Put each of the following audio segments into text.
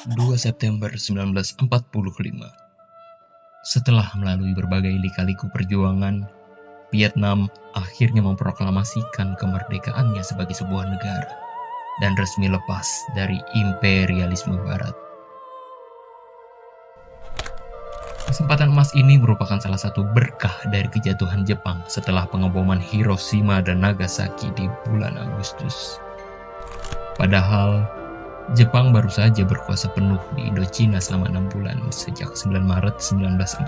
2 September 1945. Setelah melalui berbagai lika-liku perjuangan, Vietnam akhirnya memproklamasikan kemerdekaannya sebagai sebuah negara dan resmi lepas dari imperialisme barat. Kesempatan emas ini merupakan salah satu berkah dari kejatuhan Jepang setelah pengeboman Hiroshima dan Nagasaki di bulan Agustus. Padahal, Jepang baru saja berkuasa penuh di Indochina selama 6 bulan sejak 9 Maret 1945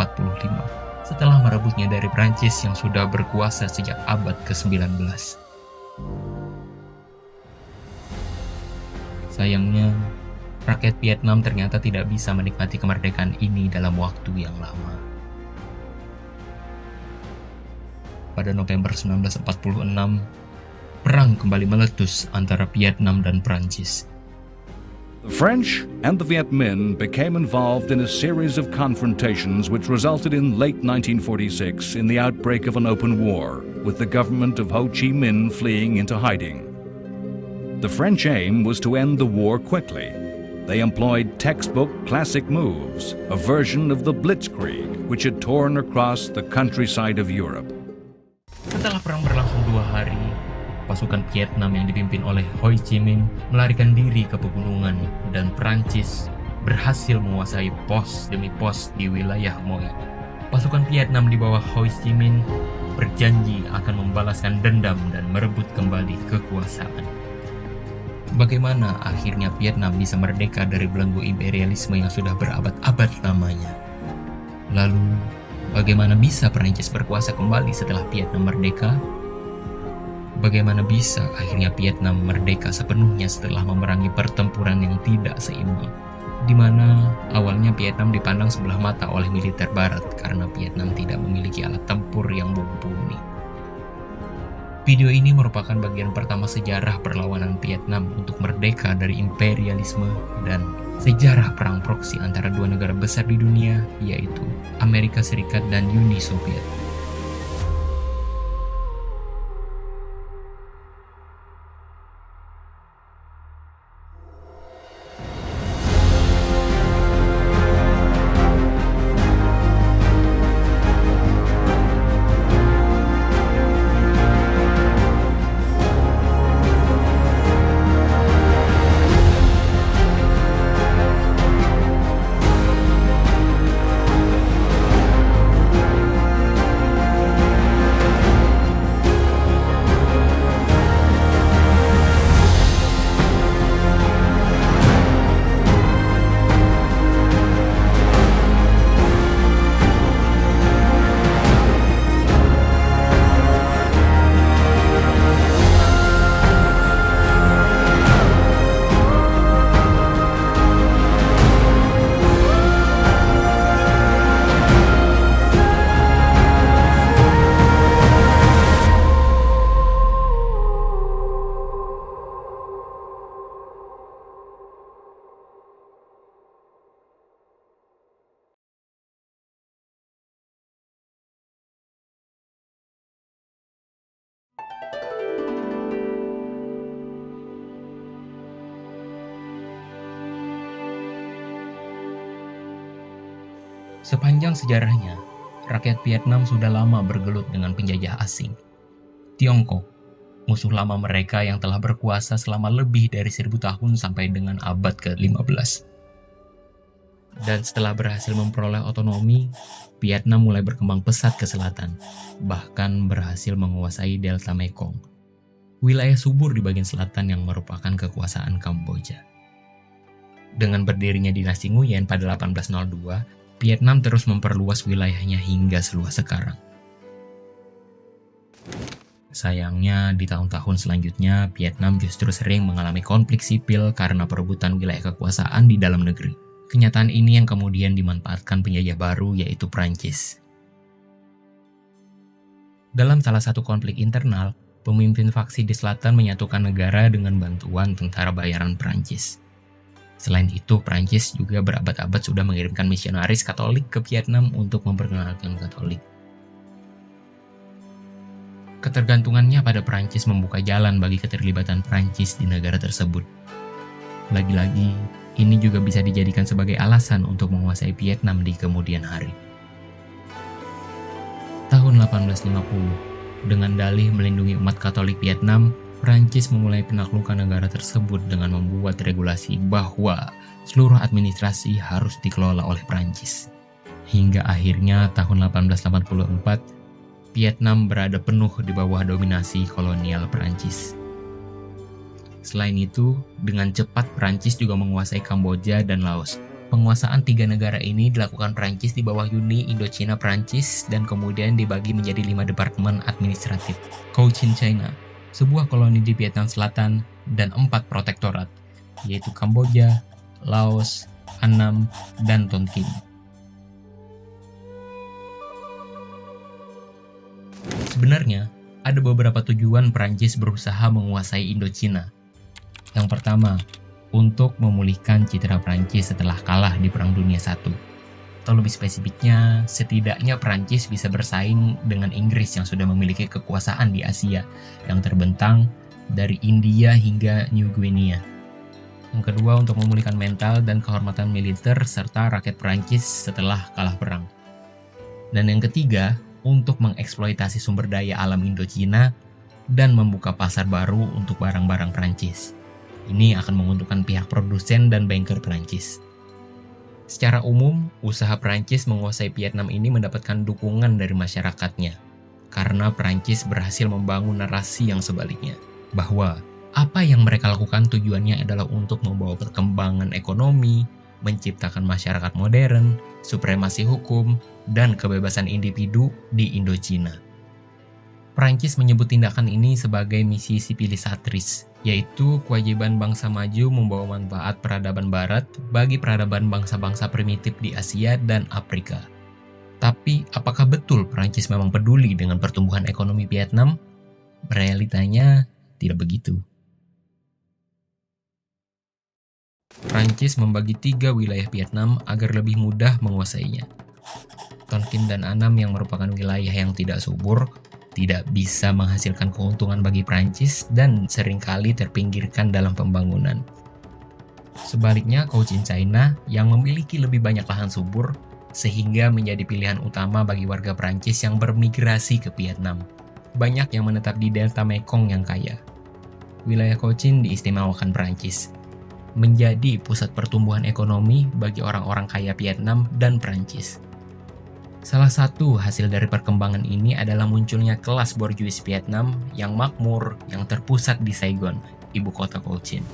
setelah merebutnya dari Prancis yang sudah berkuasa sejak abad ke-19. Sayangnya, rakyat Vietnam ternyata tidak bisa menikmati kemerdekaan ini dalam waktu yang lama. Pada November 1946, perang kembali meletus antara Vietnam dan Prancis. The French and the Viet Minh became involved in a series of confrontations which resulted in late 1946 in the outbreak of an open war, with the government of Ho Chi Minh fleeing into hiding. The French aim was to end the war quickly. They employed textbook classic moves, a version of the Blitzkrieg, which had torn across the countryside of Europe. Setelah perang berlangsung 2 hari, pasukan Vietnam yang dipimpin oleh Ho Chi Minh melarikan diri ke pegunungan dan Prancis berhasil menguasai pos demi pos di wilayah Moi. Pasukan Vietnam di bawah Ho Chi Minh berjanji akan membalaskan dendam dan merebut kembali kekuasaan. Bagaimana akhirnya Vietnam bisa merdeka dari belenggu imperialisme yang sudah berabad-abad lamanya? Lalu, bagaimana bisa Prancis berkuasa kembali setelah Vietnam merdeka? Bagaimana bisa akhirnya Vietnam merdeka sepenuhnya setelah memerangi pertempuran yang tidak seimbang, di mana awalnya Vietnam dipandang sebelah mata oleh militer barat karena Vietnam tidak memiliki alat tempur yang mumpuni. Video ini merupakan bagian pertama sejarah perlawanan Vietnam untuk merdeka dari imperialisme dan sejarah perang proksi antara dua negara besar di dunia, yaitu Amerika Serikat dan Uni Soviet. Sepanjang sejarahnya, rakyat Vietnam sudah lama bergelut dengan penjajah asing. Tiongkok, musuh lama mereka yang telah berkuasa selama lebih dari 1000 tahun sampai dengan abad ke-15. Dan setelah berhasil memperoleh otonomi, Vietnam mulai berkembang pesat ke selatan, bahkan berhasil menguasai delta Mekong, wilayah subur di bagian selatan yang merupakan kekuasaan Kamboja. Dengan berdirinya dinasti Nguyen pada 1802, Vietnam terus memperluas wilayahnya hingga seluas sekarang. Sayangnya, di tahun-tahun selanjutnya, Vietnam justru sering mengalami konflik sipil karena perebutan wilayah kekuasaan di dalam negeri. Kenyataan ini yang kemudian dimanfaatkan penjajah baru, yaitu Prancis. Dalam salah satu konflik internal, pemimpin faksi di selatan menyatukan negara dengan bantuan tentara bayaran Prancis. Selain itu, Prancis juga berabad-abad sudah mengirimkan misionaris Katolik ke Vietnam untuk memperkenalkan Katolik. Ketergantungannya pada Prancis membuka jalan bagi keterlibatan Prancis di negara tersebut. Lagi-lagi, Ini juga bisa dijadikan sebagai alasan untuk menguasai Vietnam di kemudian hari. Tahun 1850, dengan dalih melindungi umat Katolik Vietnam, Prancis memulai penaklukan negara tersebut dengan membuat regulasi bahwa seluruh administrasi harus dikelola oleh Prancis. Hingga akhirnya tahun 1884, Vietnam berada penuh di bawah dominasi kolonial Prancis. Selain itu, dengan cepat Prancis juga menguasai Kamboja dan Laos. Penguasaan tiga negara ini dilakukan Prancis di bawah Uni Indochina Prancis dan kemudian dibagi menjadi 5 departemen administratif. Cochin China, sebuah koloni di Vietnam Selatan, dan 4 protektorat, yaitu Kamboja, Laos, Annam, dan Tonkin. Sebenarnya, ada beberapa tujuan Prancis berusaha menguasai Indochina. Yang pertama, untuk memulihkan citra Prancis setelah kalah di Perang Dunia I. Atau lebih spesifiknya, setidaknya Prancis bisa bersaing dengan Inggris yang sudah memiliki kekuasaan di Asia, yang terbentang dari India hingga New Guinea. Yang kedua, untuk memulihkan mental dan kehormatan militer serta rakyat Prancis setelah kalah perang. Dan yang ketiga, untuk mengeksploitasi sumber daya alam Indochina dan membuka pasar baru untuk barang-barang Prancis. Ini akan menguntungkan pihak produsen dan banker Prancis. Secara umum, usaha Prancis menguasai Vietnam ini mendapatkan dukungan dari masyarakatnya, karena Prancis berhasil membangun narasi yang sebaliknya, bahwa apa yang mereka lakukan tujuannya adalah untuk membawa perkembangan ekonomi, menciptakan masyarakat modern, supremasi hukum, dan kebebasan individu di Indochina. Prancis menyebut tindakan ini sebagai misi sivilisatris, yaitu kewajiban bangsa maju membawa manfaat peradaban barat bagi peradaban bangsa-bangsa primitif di Asia dan Afrika. Tapi, apakah betul Prancis memang peduli dengan pertumbuhan ekonomi Vietnam? Realitanya tidak begitu. Prancis membagi 3 wilayah Vietnam agar lebih mudah menguasainya. Tonkin dan Annam yang merupakan wilayah yang tidak subur, tidak bisa menghasilkan keuntungan bagi Prancis dan seringkali terpinggirkan dalam pembangunan. Sebaliknya, Cochin China yang memiliki lebih banyak lahan subur, sehingga menjadi pilihan utama bagi warga Prancis yang bermigrasi ke Vietnam. Banyak yang menetap di delta Mekong yang kaya. Wilayah Cochin diistimewakan Prancis, menjadi pusat pertumbuhan ekonomi bagi orang-orang kaya Vietnam dan Prancis. Salah satu hasil dari perkembangan ini adalah munculnya kelas borjuis Vietnam yang makmur yang terpusat di Saigon, ibu kota Cochin.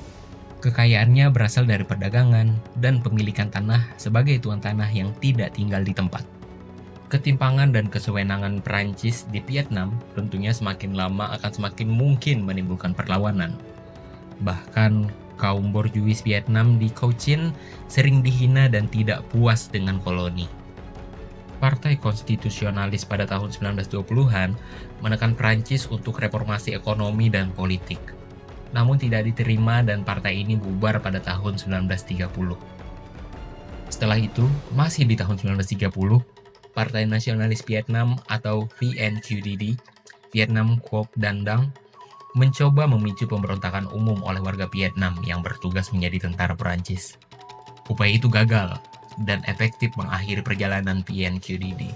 Kekayaannya berasal dari perdagangan dan pemilikan tanah sebagai tuan tanah yang tidak tinggal di tempat. Ketimpangan dan kesewenangan Prancis di Vietnam tentunya semakin lama akan semakin mungkin menimbulkan perlawanan. Bahkan, kaum borjuis Vietnam di Cochin sering dihina dan tidak puas dengan koloni. Partai Konstitusionalis pada tahun 1920-an menekan Prancis untuk reformasi ekonomi dan politik. Namun tidak diterima dan partai ini bubar pada tahun 1930. Setelah itu, masih di tahun 1930, Partai Nasionalis Vietnam atau VNQDD, Vietnam QuocDan Dang, mencoba memicu pemberontakan umum oleh warga Vietnam yang bertugas menjadi tentara Prancis. Upaya itu gagal dan efektif mengakhiri perjalanan VNQDD.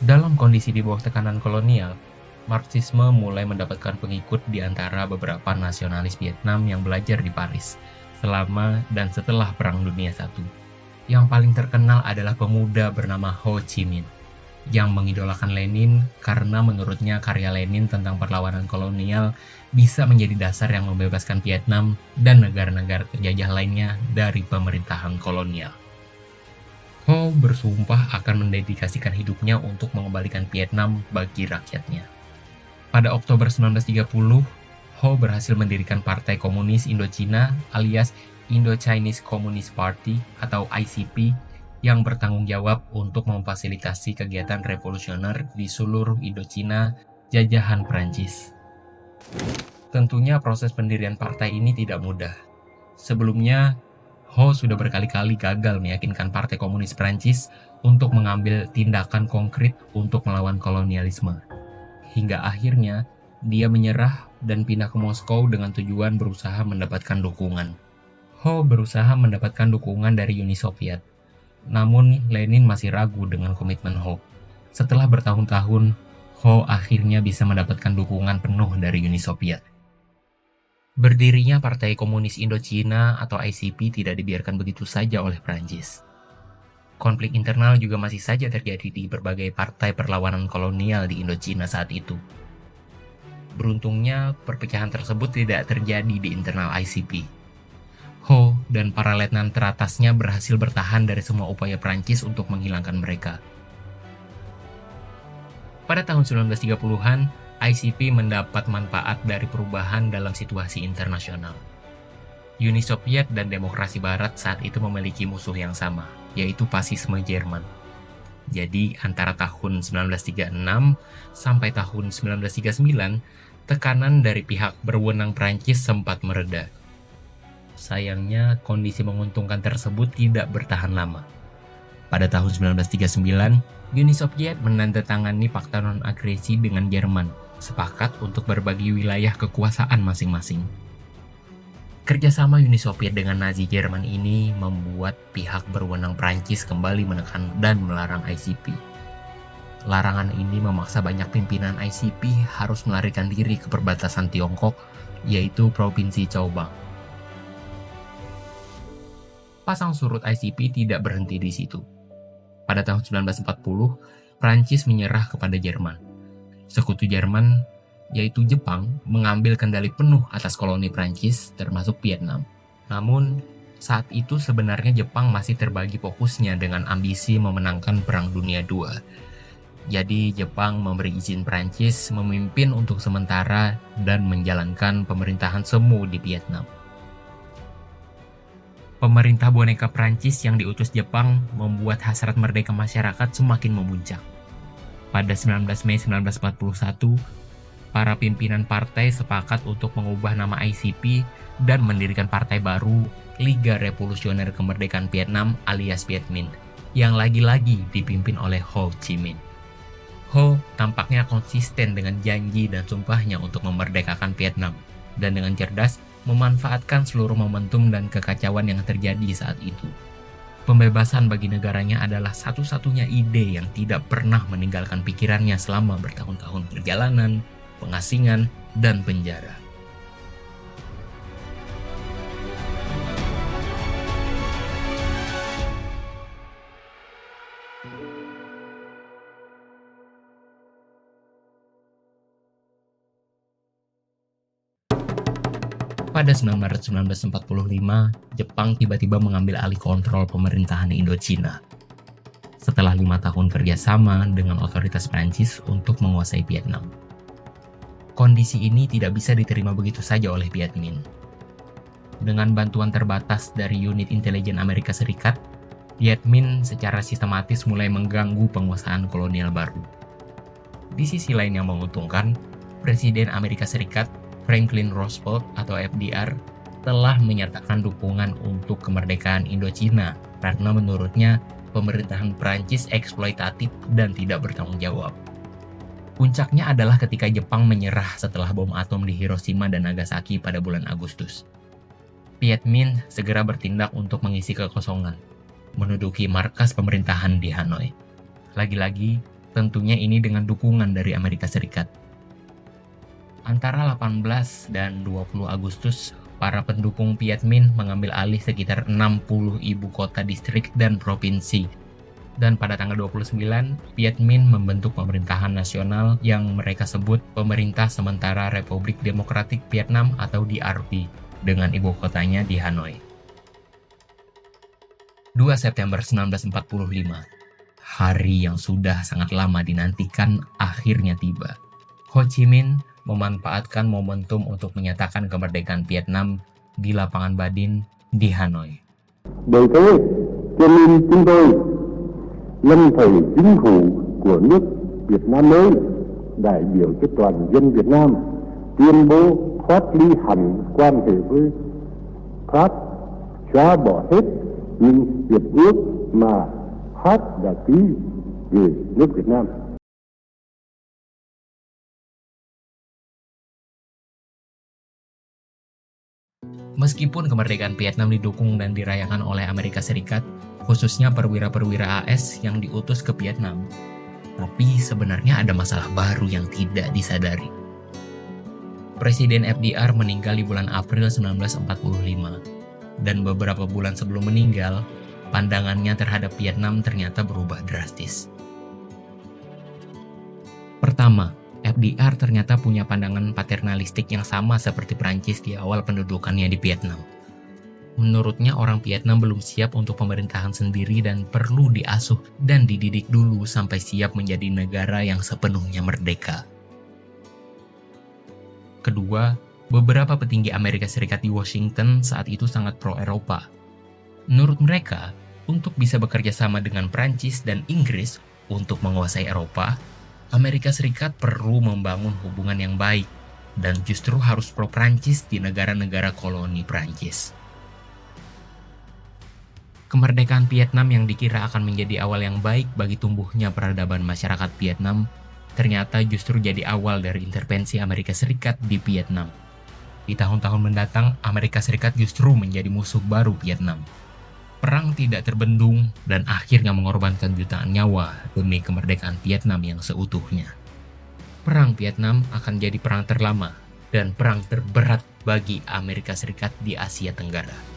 Dalam kondisi di bawah tekanan kolonial, Marxisme mulai mendapatkan pengikut di antara beberapa nasionalis Vietnam yang belajar di Paris selama dan setelah Perang Dunia I. Yang paling terkenal adalah pemuda bernama Ho Chi Minh, yang mengidolakan Lenin karena menurutnya karya Lenin tentang perlawanan kolonial bisa menjadi dasar yang membebaskan Vietnam dan negara-negara penjajah lainnya dari pemerintahan kolonial. Ho bersumpah akan mendedikasikan hidupnya untuk mengembalikan Vietnam bagi rakyatnya. Pada Oktober 1930, Ho berhasil mendirikan Partai Komunis Indochina alias Indo-Chinese Communist Party atau ICP yang bertanggung jawab untuk memfasilitasi kegiatan revolusioner di seluruh Indochina jajahan Prancis. Tentunya proses pendirian partai ini tidak mudah. Sebelumnya, Ho sudah berkali-kali gagal meyakinkan Partai Komunis Prancis untuk mengambil tindakan konkret untuk melawan kolonialisme. Hingga akhirnya, dia menyerah dan pindah ke Moskow dengan tujuan berusaha mendapatkan dukungan. Ho berusaha mendapatkan dukungan dari Uni Soviet. Namun, Lenin masih ragu dengan komitmen Ho. Setelah bertahun-tahun, Ho akhirnya bisa mendapatkan dukungan penuh dari Uni Soviet. Berdirinya Partai Komunis Indochina atau ICP tidak dibiarkan begitu saja oleh Prancis. Konflik internal juga masih saja terjadi di berbagai partai perlawanan kolonial di Indochina saat itu. Beruntungnya, perpecahan tersebut tidak terjadi di internal ICP. Ho dan para letnan teratasnya berhasil bertahan dari semua upaya Prancis untuk menghilangkan mereka. Pada tahun 1930-an, ICP mendapat manfaat dari perubahan dalam situasi internasional. Uni Soviet dan demokrasi Barat saat itu memiliki musuh yang sama, yaitu fasisme Jerman. Jadi, antara tahun 1936 sampai tahun 1939, tekanan dari pihak berwenang Prancis sempat mereda. Sayangnya, kondisi menguntungkan tersebut tidak bertahan lama. Pada tahun 1939, Uni Soviet menandatangani Fakta Non-Agresi dengan Jerman, sepakat untuk berbagi wilayah kekuasaan masing-masing. Kerjasama Uni Soviet dengan Nazi Jerman ini membuat pihak berwenang Prancis kembali menekan dan melarang ICP. Larangan ini memaksa banyak pimpinan ICP harus melarikan diri ke perbatasan Tiongkok, yaitu Provinsi Chaobang. Pasang surut ICP tidak berhenti di situ. Pada tahun 1940, Prancis menyerah kepada Jerman. Sekutu Jerman, yaitu Jepang, mengambil kendali penuh atas koloni Prancis, termasuk Vietnam. Namun, saat itu sebenarnya Jepang masih terbagi fokusnya dengan ambisi memenangkan Perang Dunia II. Jadi, Jepang memberi izin Prancis memimpin untuk sementara dan menjalankan pemerintahan semu di Vietnam. Pemerintah boneka Prancis yang diutus Jepang membuat hasrat merdeka masyarakat semakin memuncak. Pada 19 Mei 1941, para pimpinan partai sepakat untuk mengubah nama ICP dan mendirikan partai baru, Liga Revolusioner Kemerdekaan Vietnam alias Viet Minh, yang lagi-lagi dipimpin oleh Ho Chi Minh. Ho tampaknya konsisten dengan janji dan sumpahnya untuk memerdekakan Vietnam, dan dengan cerdas memanfaatkan seluruh momentum dan kekacauan yang terjadi saat itu. Pembebasan bagi negaranya adalah satu-satunya ide yang tidak pernah meninggalkan pikirannya selama bertahun-tahun perjalanan, pengasingan, dan penjara. Pada 9 Maret 1945, Jepang tiba-tiba mengambil alih kontrol pemerintahan Indochina. Setelah 5 tahun kerjasama dengan otoritas Prancis untuk menguasai Vietnam. Kondisi ini tidak bisa diterima begitu saja oleh Viet Minh. Dengan bantuan terbatas dari unit intelijen Amerika Serikat, Viet Minh secara sistematis mulai mengganggu penguasaan kolonial baru. Di sisi lain yang menguntungkan, Presiden Amerika Serikat Franklin Roosevelt atau FDR telah menyatakan dukungan untuk kemerdekaan Indochina karena menurutnya pemerintahan Prancis eksploitatif dan tidak bertanggung jawab. Puncaknya adalah ketika Jepang menyerah setelah bom atom di Hiroshima dan Nagasaki pada bulan Agustus. Viet Minh segera bertindak untuk mengisi kekosongan, menduduki markas pemerintahan di Hanoi. Lagi-lagi, tentunya ini dengan dukungan dari Amerika Serikat. Antara 18 dan 20 Agustus, para pendukung Viet Minh mengambil alih sekitar 60 ibu kota distrik dan provinsi. Dan pada tanggal 29, Viet Minh membentuk pemerintahan nasional yang mereka sebut Pemerintah Sementara Republik Demokratik Vietnam atau DRV, dengan ibu kotanya di Hanoi. 2 September 1945, hari yang sudah sangat lama dinantikan akhirnya tiba. Ho Chi Minh memanfaatkan momentum untuk menyatakan kemerdekaan Vietnam di lapangan Badin di Hanoi. Bởi thế, cho nên chúng tôi lâm thời chính phủ của nước Việt Nam mới đại biểu cho toàn dân Việt Nam tuyên bố phát ly hẳn quan hệ với Pháp, xóa bỏ hết những hiệp ước mà Pháp đã ký về nước Việt Nam. Meskipun kemerdekaan Vietnam didukung dan dirayakan oleh Amerika Serikat, khususnya perwira-perwira AS yang diutus ke Vietnam, tapi sebenarnya ada masalah baru yang tidak disadari. Presiden FDR meninggal di bulan April 1945, dan beberapa bulan sebelum meninggal, pandangannya terhadap Vietnam ternyata berubah drastis. Pertama, FDR ternyata punya pandangan paternalistik yang sama seperti Prancis di awal pendudukannya di Vietnam. Menurutnya orang Vietnam belum siap untuk pemerintahan sendiri dan perlu diasuh dan dididik dulu sampai siap menjadi negara yang sepenuhnya merdeka. Kedua, beberapa petinggi Amerika Serikat di Washington saat itu sangat pro-Eropa. Menurut mereka, untuk bisa bekerja sama dengan Prancis dan Inggris untuk menguasai Eropa, Amerika Serikat perlu membangun hubungan yang baik dan justru harus pro-Prancis di negara-negara koloni Prancis. Kemerdekaan Vietnam yang dikira akan menjadi awal yang baik bagi tumbuhnya peradaban masyarakat Vietnam, ternyata justru jadi awal dari intervensi Amerika Serikat di Vietnam. Di tahun-tahun mendatang, Amerika Serikat justru menjadi musuh baru Vietnam. Perang tidak terbendung dan akhirnya mengorbankan jutaan nyawa demi kemerdekaan Vietnam yang seutuhnya. Perang Vietnam akan jadi perang terlama dan perang terberat bagi Amerika Serikat di Asia Tenggara.